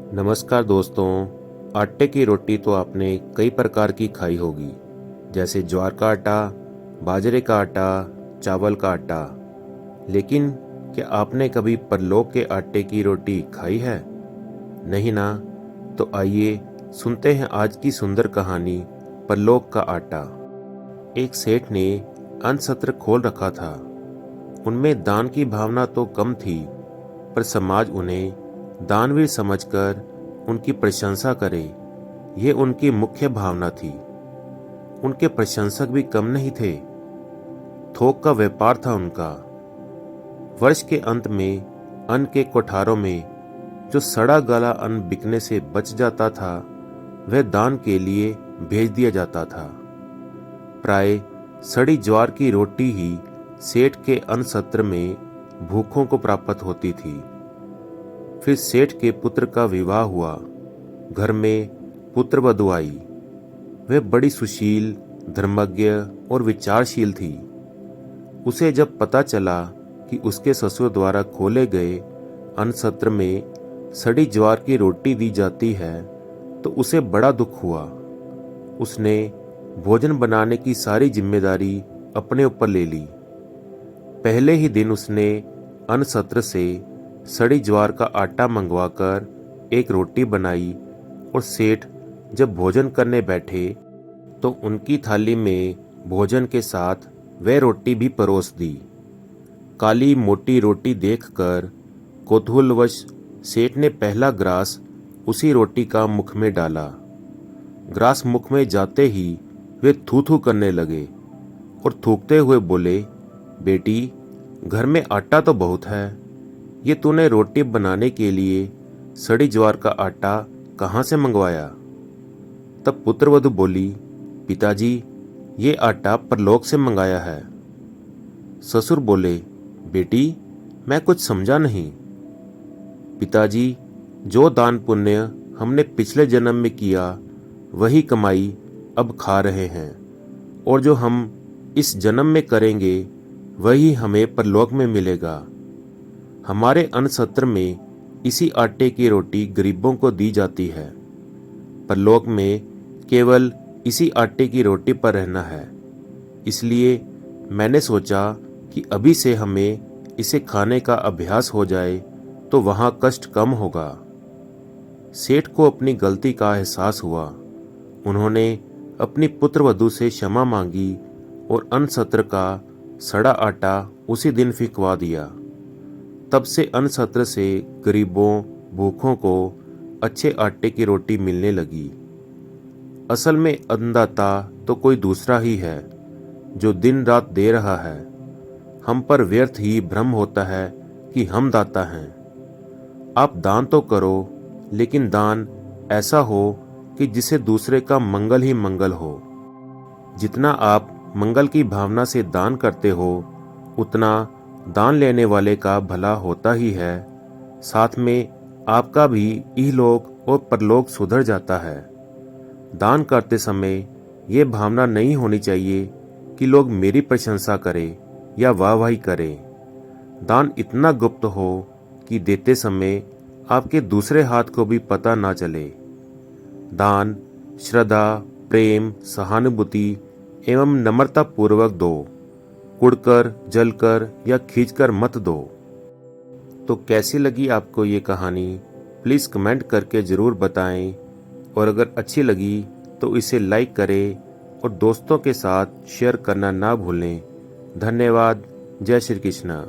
नमस्कार दोस्तों। आटे की रोटी तो आपने कई प्रकार की खाई होगी, जैसे ज्वार का आटा, बाजरे का आटा, चावल का आटा। लेकिन क्या आपने कभी परलोक के आटे की रोटी खाई है? नहीं ना? तो आइए सुनते हैं आज की सुंदर कहानी, परलोक का आटा। एक सेठ ने अन्न सत्र खोल रखा था। उनमें दान की भावना तो कम थी, पर समाज उन्हें दानवीर समझकर उनकी प्रशंसा करे, ये उनकी मुख्य भावना थी। उनके प्रशंसक भी कम नहीं थे। थोक का व्यापार था उनका। वर्ष के अंत में अन्न के कोठारों में जो सड़ा गला अन्न बिकने से बच जाता था, वह दान के लिए भेज दिया जाता था। प्राय सड़ी ज्वार की रोटी ही सेठ के अन्न सत्र में भूखों को प्राप्त होती थी। फिर सेठ के पुत्र का विवाह हुआ। घर में पुत्र वधू आई। वह बड़ी सुशील, धर्मज्ञ और विचारशील थी। उसे जब पता चला कि उसके ससुर द्वारा खोले गए अन्न सत्र में सड़ी ज्वार की रोटी दी जाती है, तो उसे बड़ा दुख हुआ। उसने भोजन बनाने की सारी जिम्मेदारी अपने ऊपर ले ली। पहले ही दिन उसने अन्न सत्र से सड़ी ज्वार का आटा मंगवाकर एक रोटी बनाई और सेठ जब भोजन करने बैठे तो उनकी थाली में भोजन के साथ वह रोटी भी परोस दी। काली मोटी रोटी देखकर कौतूहलवश सेठ ने पहला ग्रास उसी रोटी का मुख में डाला। ग्रास मुख में जाते ही वे थू थू करने लगे और थूकते हुए बोले, बेटी, घर में आटा तो बहुत है, ये तूने रोटी बनाने के लिए सड़ी ज्वार का आटा कहाँ से मंगवाया? तब पुत्रवधू बोली, पिताजी, ये आटा परलोक से मंगाया है। ससुर बोले, बेटी, मैं कुछ समझा नहीं। पिताजी, जो दान पुण्य हमने पिछले जन्म में किया, वही कमाई अब खा रहे हैं, और जो हम इस जन्म में करेंगे वही हमें परलोक में मिलेगा। हमारे अन्न सत्र में इसी आटे की रोटी गरीबों को दी जाती है। परलोक में केवल इसी आटे की रोटी पर रहना है। इसलिए मैंने सोचा कि अभी से हमें इसे खाने का अभ्यास हो जाए तो वहाँ कष्ट कम होगा। सेठ को अपनी गलती का एहसास हुआ। उन्होंने अपनी पुत्रवधू से क्षमा मांगी और अन्न सत्र का सड़ा आटा उसी दिन फिकवा दिया। तब से अन्न सत्र से गरीबों, भूखों को अच्छे आटे की रोटी मिलने लगी। असल में अन्नदाता तो कोई दूसरा ही है, जो दिन रात दे रहा है। हम पर व्यर्थ ही भ्रम होता है कि हम दाता हैं। आप दान तो करो, लेकिन दान ऐसा हो कि जिसे दूसरे का मंगल ही मंगल हो। जितना आप मंगल की भावना से दान करते हो, उतना दान लेने वाले का भला होता ही है। साथ में आपका भी इहलोक और परलोक सुधर जाता है। दान करते समय ये भावना नहीं होनी चाहिए कि लोग मेरी प्रशंसा करें या वाहवाही करें। दान इतना गुप्त हो कि देते समय आपके दूसरे हाथ को भी पता ना चले। दान श्रद्धा, प्रेम, सहानुभूति एवं नम्रता पूर्वक दो। कुड़कर, जलकर या खींचकर मत दो। तो कैसी लगी आपको ये कहानी? प्लीज़ कमेंट करके ज़रूर बताएं, और अगर अच्छी लगी तो इसे लाइक करें और दोस्तों के साथ शेयर करना ना भूलें। धन्यवाद। जय श्री कृष्णा।